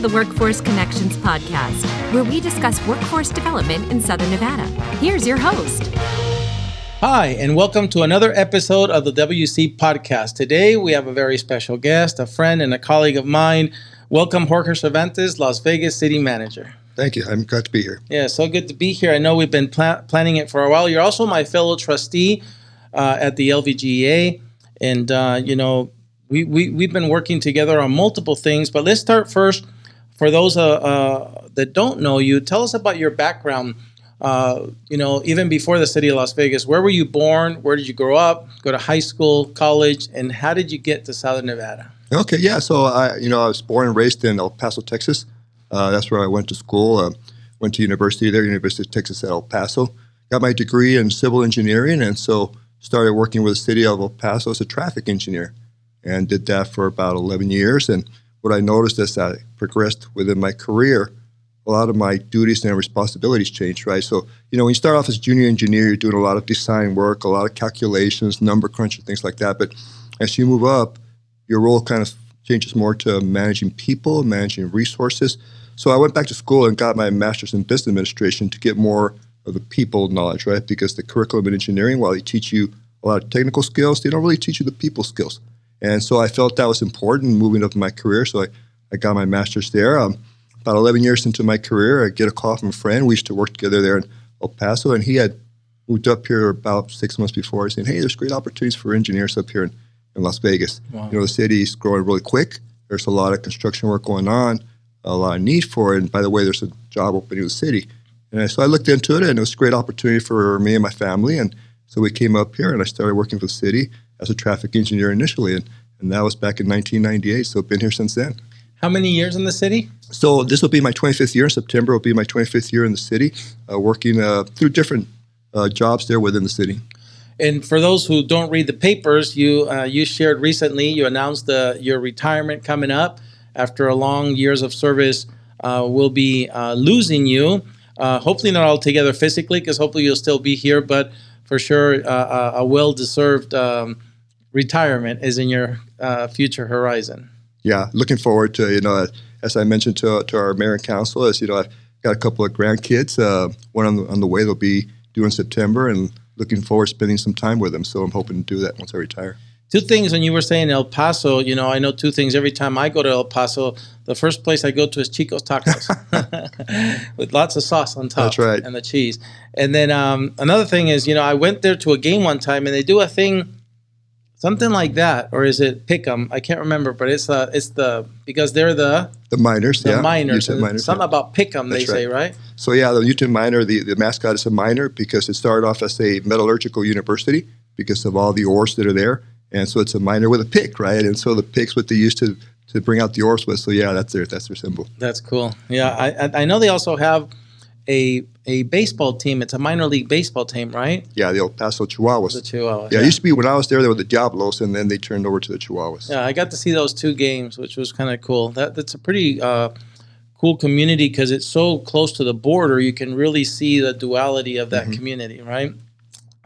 the Workforce Connections podcast, where we discuss workforce development in Southern Nevada. Here's your host. Hi, and welcome to another episode of the WC podcast. Today, we have a very special guest, a friend and a colleague of mine. Welcome, Jorge Cervantes, Las Vegas City Manager. Thank you. I'm glad to be here. Yeah, so good to be here. I know we've been planning it for a while. You're also my fellow trustee at the LVGA, and we've been working together on multiple things. But let's start first. For those that don't know you, tell us about your background. Even before the city of Las Vegas, where were you born? Where did you grow up? Go to high school, college, and how did you get to Southern Nevada? Okay, yeah. So I was born and raised in El Paso, Texas. That's where I went to school. Went to university there, University of Texas at El Paso. Got my degree in civil engineering, and so started working with the city of El Paso as a traffic engineer, and did that for about 11 years. And what I noticed as I progressed within my career, a lot of my duties and responsibilities changed, right? So, when you start off as junior engineer, you're doing a lot of design work, a lot of calculations, number crunching, things like that. But as you move up, your role kind of changes more to managing people, managing resources. So I went back to school and got my master's in business administration to get more of the people knowledge, right? Because the curriculum in engineering, while they teach you a lot of technical skills, they don't really teach you the people skills. And so I felt that was important moving up in my career. So I got my master's there. About 11 years into my career, I get a call from a friend. We used to work together there in El Paso, and he had moved up here about 6 months before, saying, hey, there's great opportunities for engineers up here in Las Vegas. Wow. The city's growing really quick. There's a lot of construction work going on, a lot of need for it. And by the way, there's a job opening in the city. And so I looked into it, and it was a great opportunity for me and my family. And so we came up here, and I started working for the city as a traffic engineer initially. And that was back in 1998, so I've been here since then. How many years in the city? So this will be my 25th year. In September will be my 25th year in the city, working through different jobs there within the city. And for those who don't read the papers, you shared recently, you announced your retirement coming up. After a long years of service, we'll be losing you. Hopefully not altogether physically, because hopefully you'll still be here, but for sure a well-deserved retirement is in your future horizon. Yeah, looking forward to, as I mentioned to our mayor and council, I've got a couple of grandkids, one on the way they'll be due in September, and looking forward to spending some time with them. So I'm hoping to do that once I retire. Two things when you were saying El Paso, I know two things. Every time I go to El Paso, the first place I go to is Chico's Tacos with lots of sauce on top. That's right. And the cheese. And then another thing is, I went there to a game one time and they do a thing, something like that, or is it Pick'em? I can't remember, but it's because they're the miners. The yeah. miners. Miners. Something about Pick'em, they say, right? So yeah, the Newton Miner, the mascot is a miner because it started off as a metallurgical university because of all the ores that are there. And so it's a miner with a pick, right? And so the pick's what they use to bring out the ores with. So yeah, that's their symbol. That's cool. Yeah, I know they also have a baseball team. It's a minor league baseball team, right? Yeah, the El Paso Chihuahuas. The Chihuahuas. Yeah, it used to be when I was there, they were the Diablos, and then they turned over to the Chihuahuas. Yeah, I got to see those two games, which was kind of cool. That's a pretty cool community because it's so close to the border. You can really see the duality of that community, right?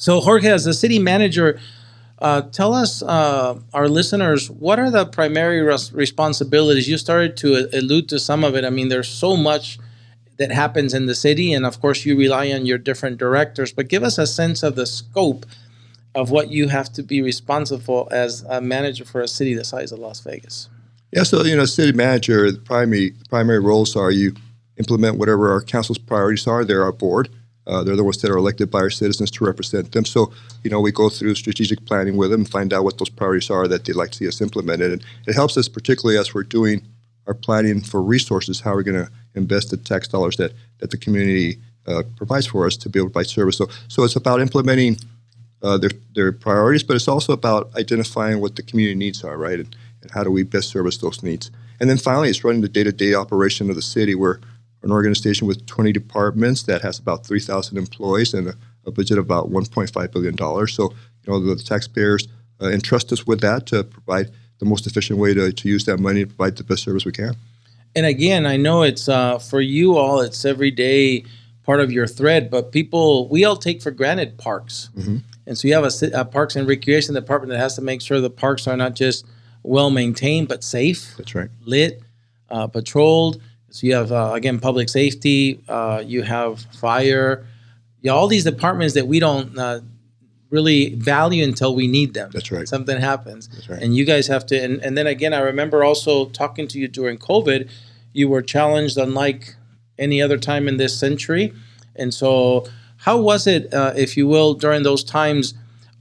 So Jorge, as the city manager, tell us, our listeners, what are the primary responsibilities? You started to allude to some of it. I mean, there's so much that happens in the city, and of course, you rely on your different directors. But give us a sense of the scope of what you have to be responsible as a manager for a city the size of Las Vegas. Yeah, so city manager, the primary roles are you implement whatever our council's priorities are. They're our board. They're the ones that are elected by our citizens to represent them. So, we go through strategic planning with them and find out what those priorities are that they'd like to see us implemented. And it helps us, particularly as we're doing our planning for resources, how we're going to invest the tax dollars that the community provides for us to be able to provide service. So it's about implementing their priorities, but it's also about identifying what the community needs are, right? And how do we best service those needs? And then finally, it's running the day-to-day operation of the city. We're an organization with 20 departments that has about 3,000 employees and a budget of about $1.5 billion. So, the taxpayers entrust us with that to provide the most efficient way to use that money to provide the best service we can. And again, I know it's for you all, it's every day part of your thread, but we all take for granted parks. Mm-hmm. And so you have a Parks and Recreation Department that has to make sure the parks are not just well maintained, but safe. That's right. Lit. patrolled. So you have, again, public safety, you have fire, all these departments that we don't really value until we need them. That's right. Something happens. That's right. And you guys have to, and then again, I remember also talking to you during COVID, you were challenged unlike any other time in this century. And so how was it, if you will, during those times?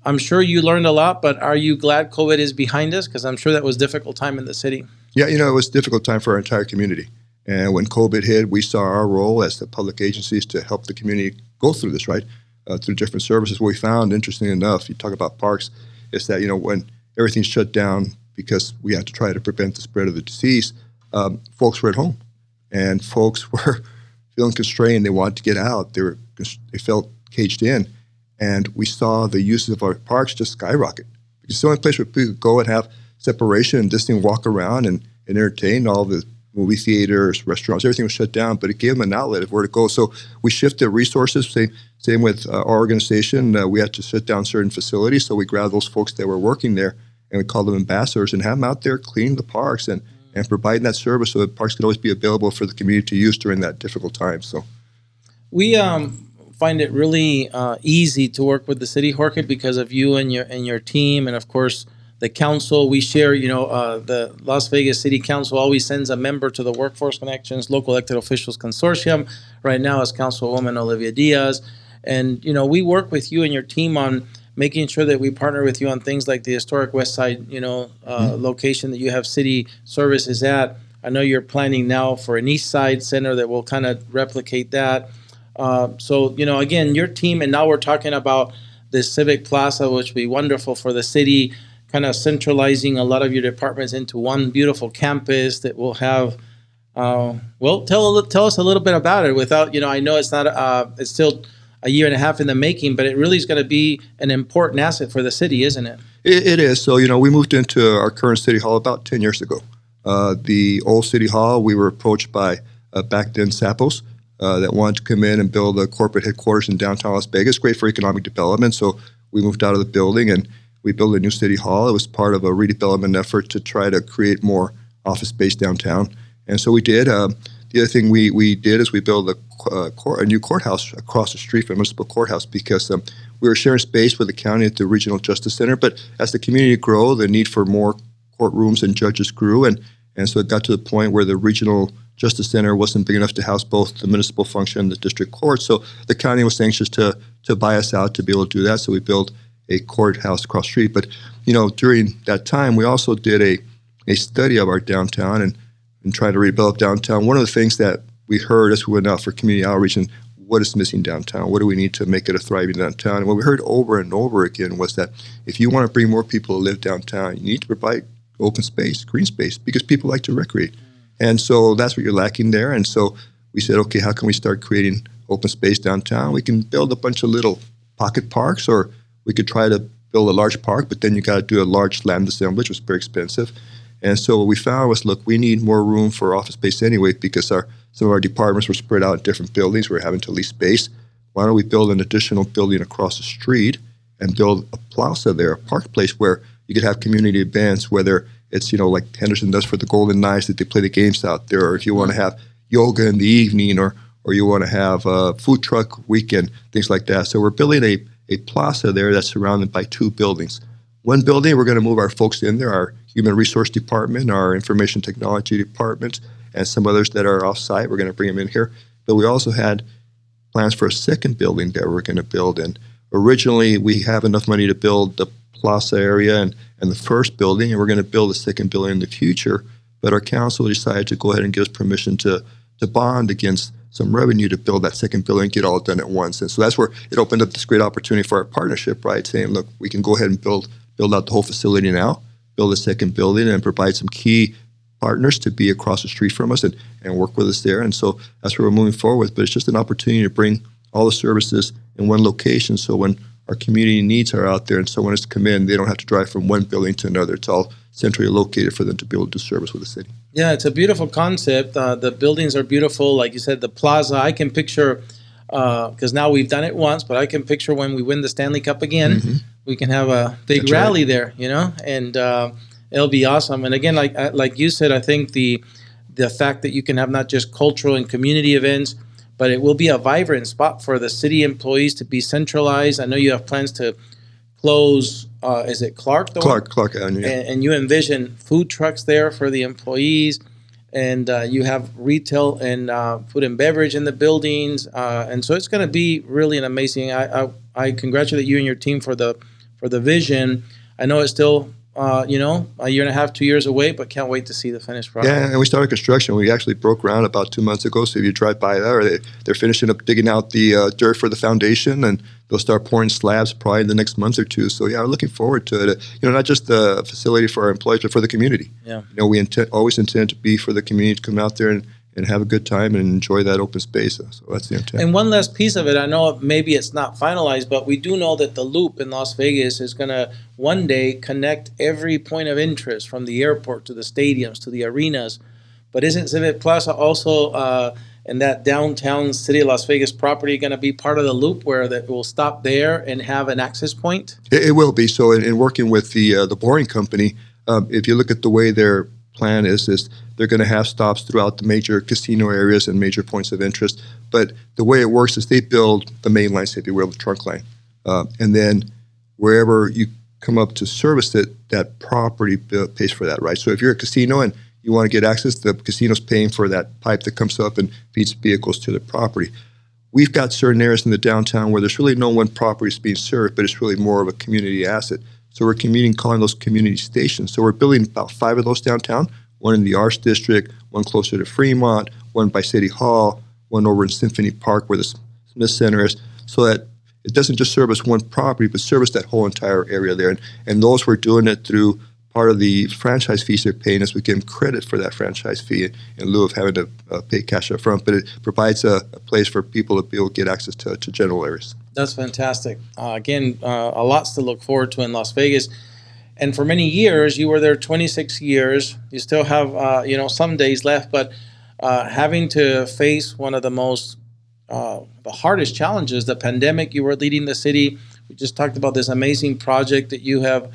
I'm sure you learned a lot, but are you glad COVID is behind us? Because I'm sure that was a difficult time in the city. Yeah, it was a difficult time for our entire community. And when COVID hit, we saw our role as the public agencies to help the community go through this, right? Through different services. What we found, interestingly enough, you talk about parks, is that, when everything shut down because we had to try to prevent the spread of the disease, folks were at home. And folks were feeling constrained. They wanted to get out. They felt caged in. And we saw the uses of our parks just skyrocket. It's the only place where people could go and have separation and just walk around and entertain. All the movie theaters, restaurants, everything was shut down, but it gave them an outlet of where to go. So we shifted resources. Same with our organization. We had to shut down certain facilities, so we grabbed those folks that were working there, and we called them ambassadors and have them out there cleaning the parks and providing that service so that parks could always be available for the community to use during that difficult time. So we find it really easy to work with the city, Jorge, because of you and your team, and of course the council. We share, the Las Vegas City Council always sends a member to the Workforce Connections Local Elected Officials Consortium. Right now is Councilwoman Olivia Diaz. And, we work with you and your team on making sure that we partner with you on things like the historic West Side, location that you have city services at. I know you're planning now for an East Side center that will kind of replicate that. So, again, your team, and now we're talking about this Civic Plaza, which will be wonderful for the city, kind of centralizing a lot of your departments into one beautiful campus that will have, tell us a little bit about it without, I know it's not, it's still a year and a half in the making, but it really is going to be an important asset for the city, isn't it? It is. So, we moved into our current city hall about 10 years ago. The old city hall, we were approached by back then Sapos that wanted to come in and build a corporate headquarters in downtown Las Vegas. Great for economic development. So we moved out of the building and we built a new city hall. It was part of a redevelopment effort to try to create more office space downtown. And so we did. The other thing we did is we built a new courthouse across the street from the municipal courthouse because we were sharing space with the county at the Regional Justice Center. But as the community grew, the need for more courtrooms and judges grew. And so it got to the point where the Regional Justice Center wasn't big enough to house both the municipal function and the district court. So the county was anxious to buy us out to be able to do that. So we built a courthouse across the street. But, during that time, we also did a study of our downtown and tried to redevelop downtown. One of the things that we heard as we went out for community outreach and what is missing downtown, what do we need to make it a thriving downtown? And what we heard over and over again was that if you want to bring more people to live downtown, you need to provide open space, green space, because people like to recreate. And so that's what you're lacking there. And so we said, okay, how can we start creating open space downtown? We can build a bunch of little pocket parks, or we could try to build a large park, but then you got to do a large land assemblage, which was very expensive. And so what we found was, look, we need more room for office space anyway because some of our departments were spread out in different buildings. We're having to lease space. Why don't we build an additional building across the street and build a plaza there, a park place where you could have community events, whether it's, like Henderson does for the Golden Knights that they play the games out there, or if you want to have yoga in the evening, or you want to have a food truck weekend, things like that. So we're building a plaza there that's surrounded by two buildings. One building, we're going to move our folks in there, our human resource department, our information technology department, and some others that are off-site. We're going to bring them in here. But we also had plans for a second building that we're going to build. And originally, we have enough money to build the plaza area and the first building, and we're going to build a second building in the future. But our council decided to go ahead and give us permission to bond against some revenue to build that second building, get all done at once. And so that's where it opened up this great opportunity for our partnership, right? Saying, look, we can go ahead and build out the whole facility now, build a second building, and provide some key partners to be across the street from us and work with us there. And so that's where we're moving forward with. But it's just an opportunity to bring all the services in one location. So when our community needs are out there and someone has to come in, they don't have to drive from one building to another. It's all centrally located for them to be able to do service with the city. Yeah, it's a beautiful concept. The buildings are beautiful. Like you said, the plaza, I can picture, because now we've done it once, but I can picture when we win the Stanley Cup again, we can have a big rally there, and it'll be awesome. And again, like you said, I think the the fact that you can have not just cultural and community events, but it will be a vibrant spot for the city employees to be centralized. I know you have plans to close, is it Clark? Clark Avenue. Yeah. And you envision food trucks there for the employees, and you have retail and food and beverage in the buildings, and so it's going to be really an amazing. I congratulate you and your team for the vision. I know it's still a year and a half, 2 years away, but can't wait to see the finished product. Yeah, and we started construction. We actually broke ground about 2 months ago. So if you drive by there, they're finishing up digging out the dirt for the foundation, and they'll start pouring slabs probably in the next month or two. So yeah, we're looking forward to it. Not just the facility for our employees, but for the community. Yeah. We always intend to be for the community to come out there and have a good time and enjoy that open space. So that's the intent. And one last piece of it, I know maybe it's not finalized, but we do know that the Loop in Las Vegas is going to one day connect every point of interest from the airport to the stadiums to the arenas. But isn't Civic Plaza also in that downtown city of Las Vegas property going to be part of the Loop where that will stop there and have an access point? It will be. So in working with the Boring Company, if you look at the way their plan is they're going to have stops throughout the major casino areas and major points of interest. But the way it works is they build the main line, if you will, the trunk line. And then wherever you come up to service it, that property pays for that, right? So if you're a casino and you want to get access, the casino's paying for that pipe that comes up and feeds vehicles to the property. We've got certain areas in the downtown where there's really no one property is being served, but it's really more of a community asset. So we're calling those community stations. So we're building about 5 of those downtown, one in the Arts District, one closer to Fremont, one by City Hall, one over in Symphony Park where the Smith Center is, so that it doesn't just service one property, but service that whole entire area there. And those we're doing it through part of the franchise fees they're paying us. We give them credit for that franchise fee in lieu of having to pay cash up front, but it provides a place for people to be able to get access to general areas. That's fantastic. Again, a lot to look forward to in Las Vegas. And for many years, you were there 26 years. You still have, some days left, but having to face one of the most, the hardest challenges, the pandemic, you were leading the city. We just talked about this amazing project that you have,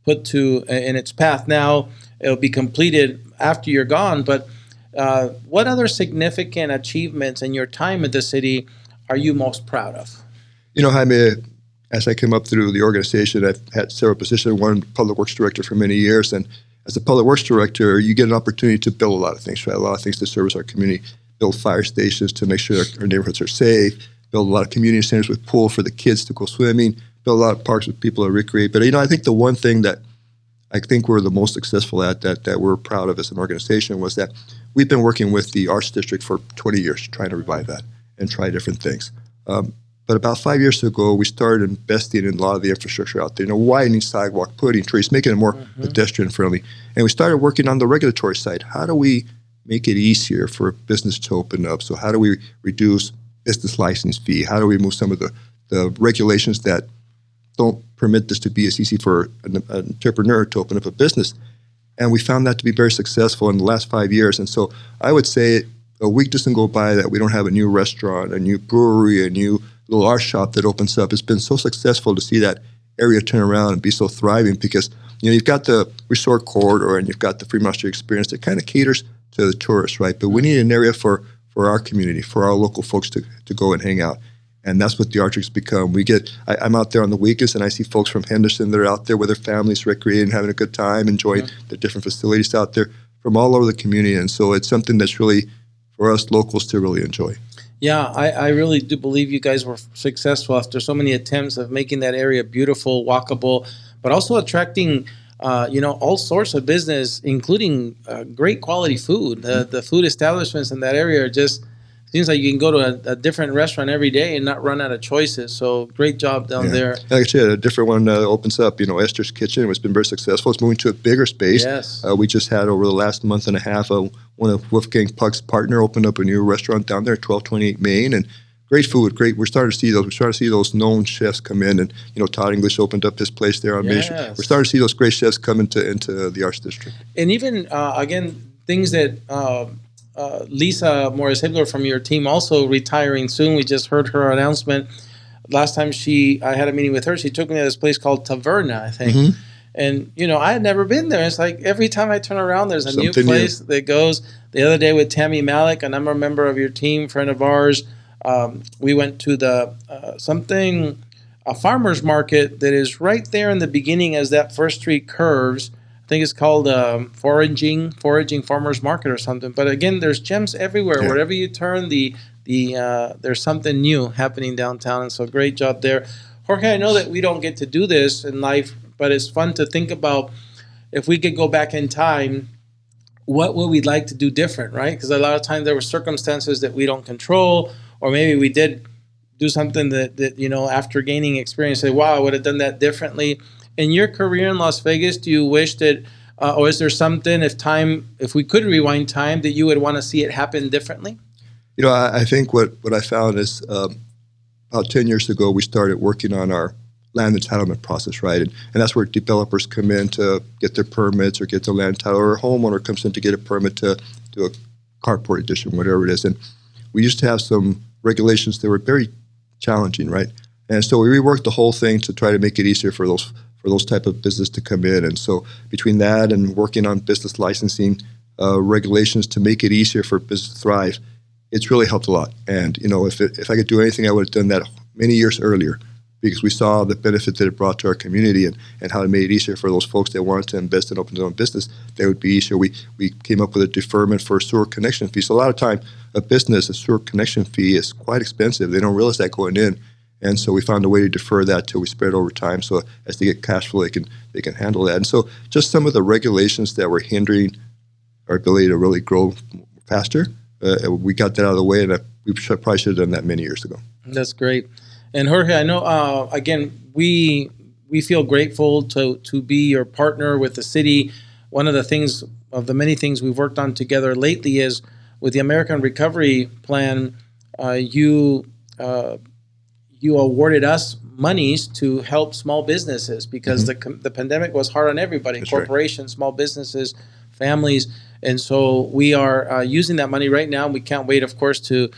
put to in its path now. It'll be completed after you're gone. But what other significant achievements in your time at the city are you most proud of? Jaime, as I came up through the organization, I've had several positions. One, public works director for many years. And as a public works director, you get an opportunity to build a lot of things, right? A lot of things to service our community, build fire stations to make sure our neighborhoods are safe, build a lot of community centers with pool for the kids to go swimming, build a lot of parks with people to recreate. But, I think the one thing that I think we're the most successful at that we're proud of as an organization was that we've been working with the Arts District for 20 years trying to revive that and try different things. But about 5 years ago, we started investing in a lot of the infrastructure out there, widening sidewalk, putting trees, making it more pedestrian friendly. And we started working on the regulatory side. How do we make it easier for business to open up? So how do we reduce business license fee? How do we move some of the regulations that don't permit this to be as easy for an entrepreneur to open up a business? And we found that to be very successful in the last 5 years. And so I would say a week doesn't go by that we don't have a new restaurant, a new brewery, a new little art shop that opens up. It's been so successful to see that area turn around and be so thriving because, you've got the resort corridor and you've got the Fremont Street experience that kind of caters to the tourists, right? But we need an area for our community, for our local folks to go and hang out. And that's what the Art District's become. I'm out there on the weekends and I see folks from Henderson that are out there with their families recreating, having a good time, enjoying the different facilities out there from all over the community. And so it's something that's really for us locals to really enjoy. Yeah, I really do believe you guys were successful after so many attempts of making that area beautiful, walkable, but also attracting, all sorts of business, including great quality food. The food establishments in that area are just, seems like you can go to a different restaurant every day and not run out of choices. So great job down there. Like I said, a different one opens up, Esther's Kitchen. It's been very successful. It's moving to a bigger space. Yes. We just had over the last month and a half, one of Wolfgang Puck's partner opened up a new restaurant down there, 1228 Main, and great food, great. We're starting to see those. We're starting to see those known chefs come in, and Todd English opened up his place there on Main Street. We're starting to see those great chefs come into the Arts District. And even again, things that Lisa Morris-Hibler from your team also retiring soon. We just heard her announcement. Last time I had a meeting with her, she took me to this place called Taverna, I think. And, I had never been there. It's like every time I turn around, there's a new Something place that goes. The other day with Tammy Malik, and I'm a member of your team, friend of ours, we went to the a farmer's market that is right there in the beginning as that first street curves. I think it's called foraging farmer's market or something. But again, there's gems everywhere. Yeah. Wherever you turn, there's something new happening downtown. And so great job there. Jorge, I know that we don't get to do this in life, but it's fun to think about if we could go back in time, what would we like to do different, right? Because a lot of times there were circumstances that we don't control, or maybe we did do something that after gaining experience, say, wow, I would have done that differently. In your career in Las Vegas, do you wish that, or is there something, if we could rewind time, that you would want to see it happen differently? I think what I found is about 10 years ago, we started working on our land entitlement process, right? And that's where developers come in to get their permits or get the land title, or a homeowner comes in to get a permit to do a carport addition, whatever it is. And we used to have some regulations that were very challenging, right? And so we reworked the whole thing to try to make it easier for those type of business to come in. And so between that and working on business licensing regulations to make it easier for business to thrive, it's really helped a lot. And if I could do anything, I would have done that many years earlier, because we saw the benefit that it brought to our community and how it made it easier for those folks that wanted to invest and open their own business. That would be easier. We came up with a deferment for sewer connection fees. So a lot of time, a sewer connection fee is quite expensive. They don't realize that going in. And so we found a way to defer that till we spread over time. So as they get cash flow, they can handle that. And so just some of the regulations that were hindering our ability to really grow faster, we got that out of the way, and we probably should have done that many years ago. That's great. And Jorge, I know, again, we feel grateful to be your partner with the city. One of the many things we've worked on together lately is with the American Recovery Plan, you awarded us monies to help small businesses because the pandemic was hard on everybody, that's corporations, right. Small businesses, families. And so we are using that money right now. We can't wait, of course, to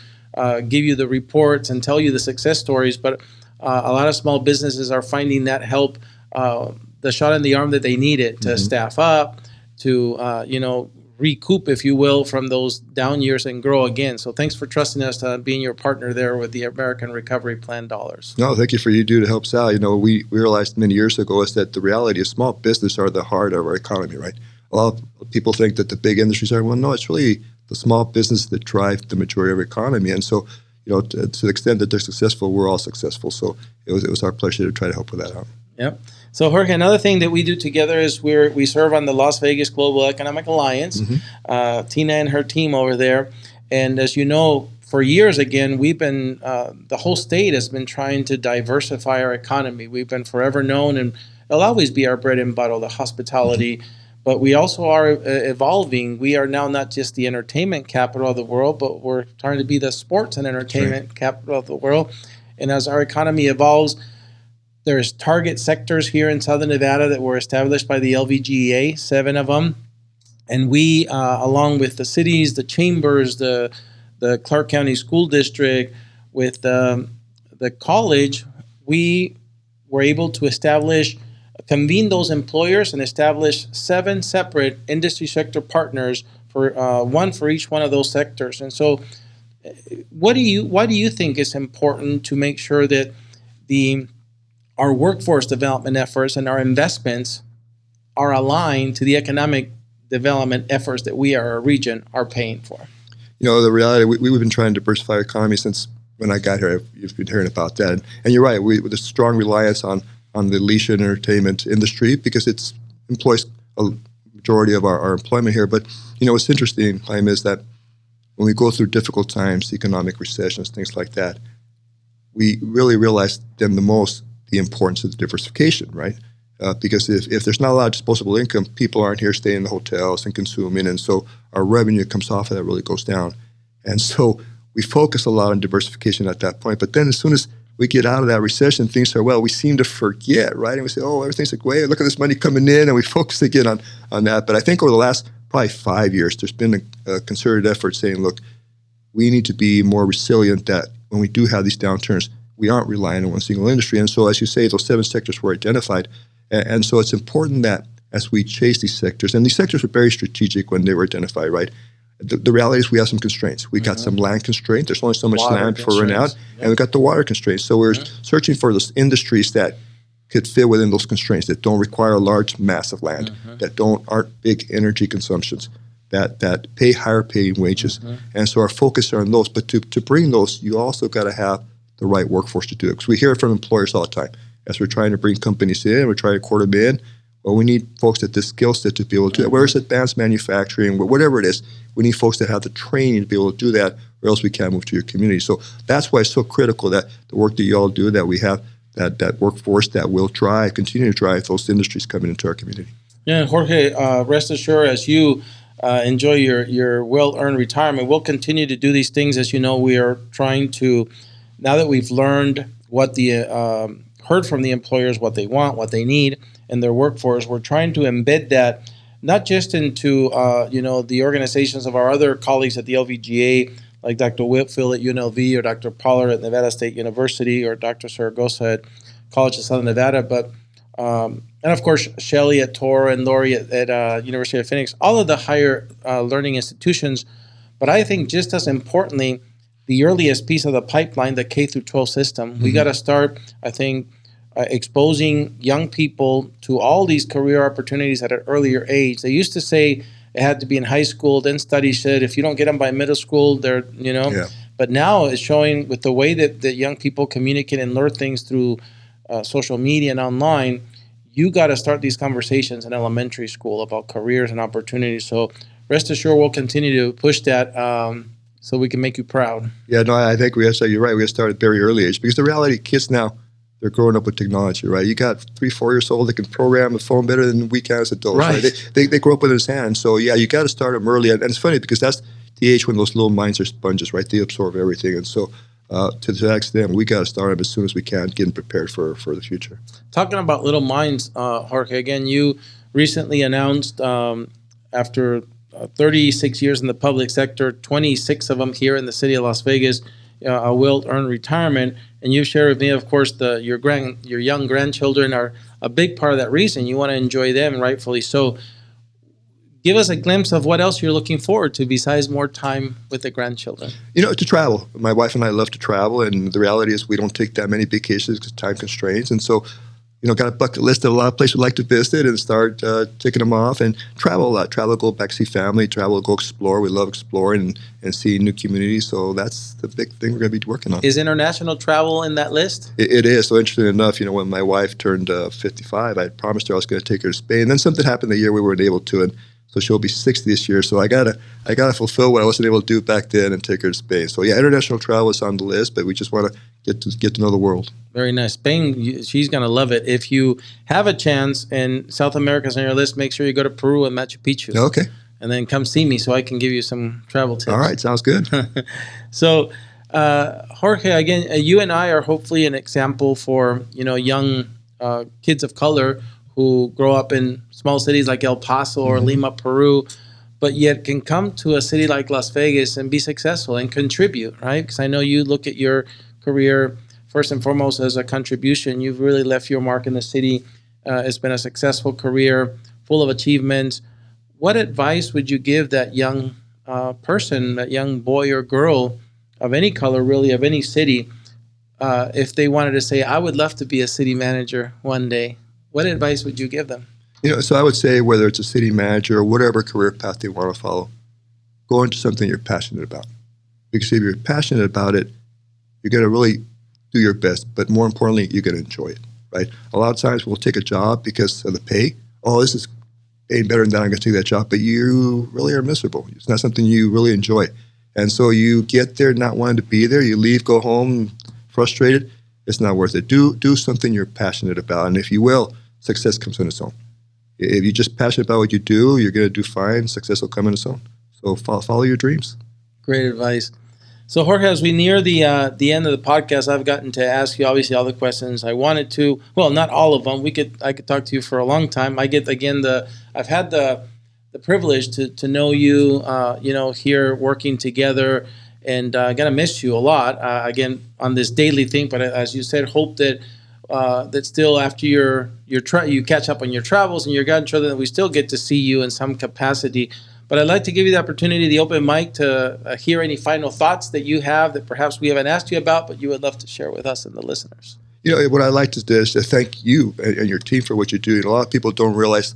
give you the reports and tell you the success stories. But a lot of small businesses are finding that help, the shot in the arm that they needed to staff up, to recoup, if you will, from those down years and grow again. So thanks for trusting us to being your partner there with the American Recovery Plan dollars. No, thank you for you to help us out. We realized many years ago is that the reality is small business are the heart of our economy, right? A lot of people think that the big industries are, well, no, it's really the small business that drive the majority of our economy. And so, to the extent that they're successful, we're all successful. So it was our pleasure to try to help with that out. Yep. So Jorge, another thing that we do together is we serve on the Las Vegas Global Economic Alliance, Tina and her team over there. And as you know, for years, again, we've been, the whole state has been trying to diversify our economy. We've been forever known, and it'll always be our bread and butter, the hospitality. But we also are evolving. We are now not just the entertainment capital of the world, but we're trying to be the sports and entertainment capital of the world. And as our economy evolves, there's target sectors here in Southern Nevada that were established by the LVGEA, 7 of them. And we, along with the cities, the chambers, the Clark County School District, with the college, we were able to convene those employers and establish 7 separate industry sector partners for one for each one of those sectors. And so why do you think it's important to make sure that our workforce development efforts and our investments are aligned to the economic development efforts that we, our region, are paying for? The reality, we've been trying to diversify our economy since when I got here. You've been hearing about that. And you're right, with a strong reliance on the leisure and entertainment industry because it employs a majority of our employment here. But, what's interesting, Jaime, is that when we go through difficult times, economic recessions, things like that, we really realize then the most the importance of the diversification, right? Because if there's not a lot of disposable income, people aren't here staying in the hotels and consuming, and so our revenue comes off of that really goes down. And so we focus a lot on diversification at that point. But then as soon as we get out of that recession, things are well, we seem to forget, right? And we say, oh, everything's like, wait, look at this money coming in, and we focus again on that. But I think over the last probably 5 years, there's been a concerted effort saying, look, we need to be more resilient that when we do have these downturns, we aren't relying on one single industry. And so, as you say, those 7 sectors were identified. And so it's important that as we chase these sectors, and these sectors were very strategic when they were identified, right? The reality is we have some constraints. We got some land constraints. There's only so much land for run out, and we got the water constraints. So we're searching for those industries that could fit within those constraints, that don't require a large mass of land, that aren't big energy consumptions, that pay higher paying wages. And so our focus are on those. But to bring those, you also got to have the right workforce to do it. Because we hear it from employers all the time. As we're trying to bring companies in, we're trying to court them in. Well, we need folks at this skill set to be able to do that. Whether it's advanced manufacturing, whatever it is, we need folks that have the training to be able to do that, or else we can't move to your community. So that's why it's so critical that the work that you all do, that we have that workforce that will continue to drive those industries coming into our community. Yeah, Jorge, rest assured, as you enjoy your well-earned retirement, we'll continue to do these things. As you know, we are trying to, now that we've learned what heard from the employers, what they want, what they need in their workforce, we're trying to embed that not just into the organizations of our other colleagues at the LVGA, like Dr. Whitfield at UNLV, or Dr. Pollard at Nevada State University, or Dr. Saragosa at College of Southern Nevada, but and of course Shelley at Tor and Lori at University of Phoenix, all of the higher learning institutions. But I think just as importantly, the earliest piece of the pipeline, the K through 12 system, we got to start, I think, exposing young people to all these career opportunities at an earlier age. They used to say it had to be in high school. Then studies said if you don't get them by middle school, they're, But now it's showing with the way that young people communicate and learn things through social media and online, you got to start these conversations in elementary school about careers and opportunities. So rest assured, we'll continue to push that so we can make you proud. Yeah, no, I think you're right. We got to start at a very early age, because the reality, kids now, they're growing up with technology, right? You got 3-4 years old that can program the phone better than we can as adults. Right? They grow up with his hands. So yeah, you got to start them early. And it's funny because that's the age when those little minds are sponges, right? They absorb everything. And so to that extent, we got to start them as soon as we can, getting prepared for the future. Talking about little minds, Jorge, again, you recently announced after 36 years in the public sector, 26 of them here in the city of Las Vegas, a well-earned retirement. And you share with me, of course, your young grandchildren are a big part of that reason. You want to enjoy them, rightfully so. Give us a glimpse of what else you're looking forward to besides more time with the grandchildren. To travel. My wife and I love to travel, and the reality is we don't take that many vacations because time constraints. And so, got a bucket list of a lot of places we'd like to visit and start ticking them off, and travel a lot. Travel, go back, see family. Travel, go explore. We love exploring and seeing new communities. So that's the big thing we're going to be working on. Is international travel in that list? It is. So interesting enough, when my wife turned 55, I promised her I was going to take her to Spain. Then something happened the year we weren't able to, and so she'll be 60 this year. So I gotta fulfill what I wasn't able to do back then and take her to Spain. So yeah, international travel is on the list, but we just want to get to know the world. Very nice. Spain, she's gonna love it. If you have a chance and South America's on your list, make sure you go to Peru and Machu Picchu. Okay. And then come see me so I can give you some travel tips. All right, sounds good. So, Jorge, again, you and I are hopefully an example for young kids of color who grow up in small cities like El Paso or Lima, Peru, but yet can come to a city like Las Vegas and be successful and contribute, right? Because I know you look at your career first and foremost as a contribution. You've really left your mark in the city. It's been a successful career, full of achievements. What advice would you give that young person, that young boy or girl of any color, really, of any city, if they wanted to say, I would love to be a city manager one day? What advice would you give them? So I would say whether it's a city manager or whatever career path they want to follow, go into something you're passionate about. Because if you're passionate about it, you're going to really do your best. But more importantly, you're going to enjoy it, right? A lot of times we'll take a job because of the pay. Oh, this is paying better than that. I'm going to take that job. But you really are miserable. It's not something you really enjoy. And so you get there not wanting to be there. You leave, go home frustrated. It's not worth it. Do something you're passionate about. And if you will, success comes on its own. If you're just passionate about what you do, you're going to do fine. Success will come on its own. So follow your dreams. Great advice. So Jorge, as we near the end of the podcast, I've gotten to ask you obviously all the questions I wanted to. Well, not all of them. I could talk to you for a long time. I've had the privilege to know you, here working together, and I'm gonna miss you a lot. Again, on this daily thing, but as you said, hope that that still after you catch up on your travels and your grandchildren, that we still get to see you in some capacity. But I'd like to give you the opportunity, the open mic, to hear any final thoughts that you have that perhaps we haven't asked you about, but you would love to share with us and the listeners. What I'd like to do is to thank you and your team for what you do. A lot of people don't realize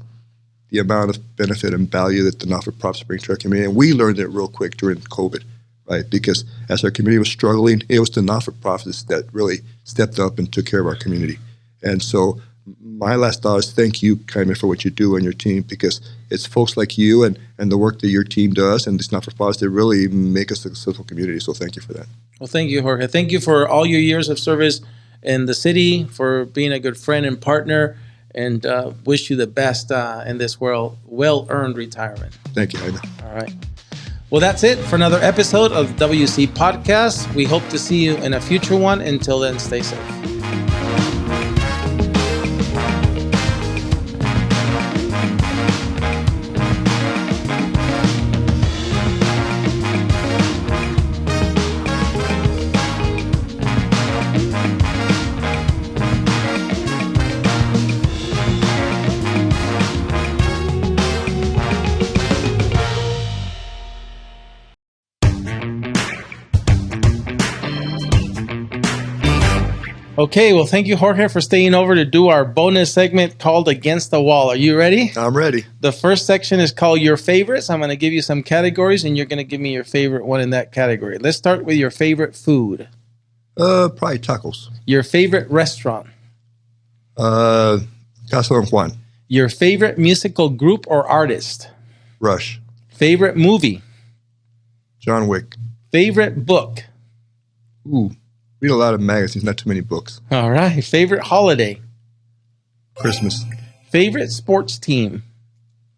the amount of benefit and value that the not-for-profits bring to our community. And we learned it real quick during COVID, right? Because as our community was struggling, it was the not-for-profits that really stepped up and took care of our community. And so my last thought is thank you, Jaime, for what you do and your team, because it's folks like you and the work that your team does and these not-for-profits that really make us a successful community. So thank you for that. Well, thank you, Jorge. Thank you for all your years of service in the city, for being a good friend and partner, and wish you the best in this well-earned retirement. Thank you, Jaime. All right. Well, that's it for another episode of WC Podcast. We hope to see you in a future one. Until then, stay safe. Okay, well, thank you, Jorge, for staying over to do our bonus segment called Against the Wall. Are you ready? I'm ready. The first section is called Your Favorites. I'm going to give you some categories, and you're going to give me your favorite one in that category. Let's start with your favorite food. Probably tacos. Your favorite restaurant. Casa Don Juan. Your favorite musical group or artist. Rush. Favorite movie. John Wick. Favorite book. Ooh. Read a lot of magazines, not too many books. All right. Favorite holiday. Christmas. Favorite sports team.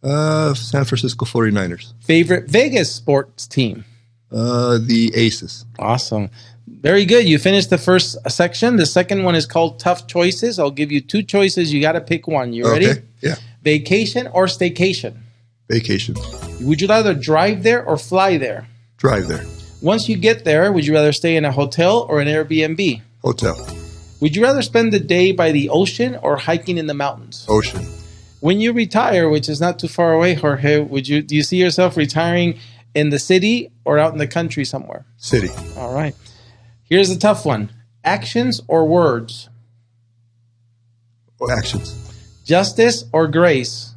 San Francisco 49ers. Favorite Vegas sports team. The Aces. Awesome. Very good. You finished the first section. The second one is called Tough Choices. I'll give you two choices. You got to pick one. You ready? Okay. Yeah. Vacation or staycation? Vacation. Would you rather drive there or fly there? Drive there. Once you get there, would you rather stay in a hotel or an Airbnb? Hotel. Would you rather spend the day by the ocean or hiking in the mountains? Ocean. When you retire, which is not too far away, Jorge, do you see yourself retiring in the city or out in the country somewhere? City. All right. Here's a tough one. Actions or words? Actions. Justice or grace?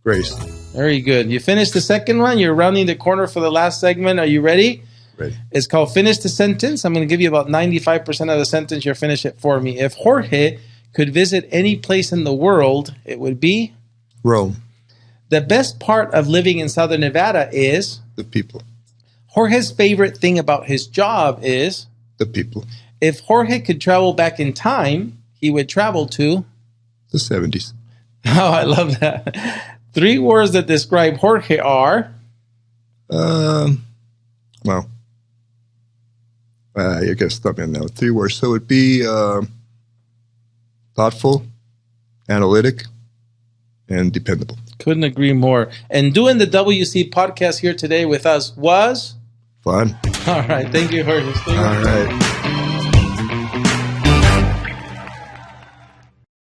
Grace. Very good. You finished the second one. You're rounding the corner for the last segment. Are you ready? Ready. It's called Finish the Sentence. I'm going to give you about 95% of the sentence. You'll finish it for me. If Jorge could visit any place in the world, it would be? Rome. The best part of living in Southern Nevada is? The people. Jorge's favorite thing about his job is? The people. If Jorge could travel back in time, he would travel to? The 70s. Oh, I love that. 3 words that describe Jorge are? Well, you're going to stop me on that. 3 words. So it'd be thoughtful, analytic, and dependable. Couldn't agree more. And doing the WC podcast here today with us was? Fun. All right. Thank you, Jorge. All right.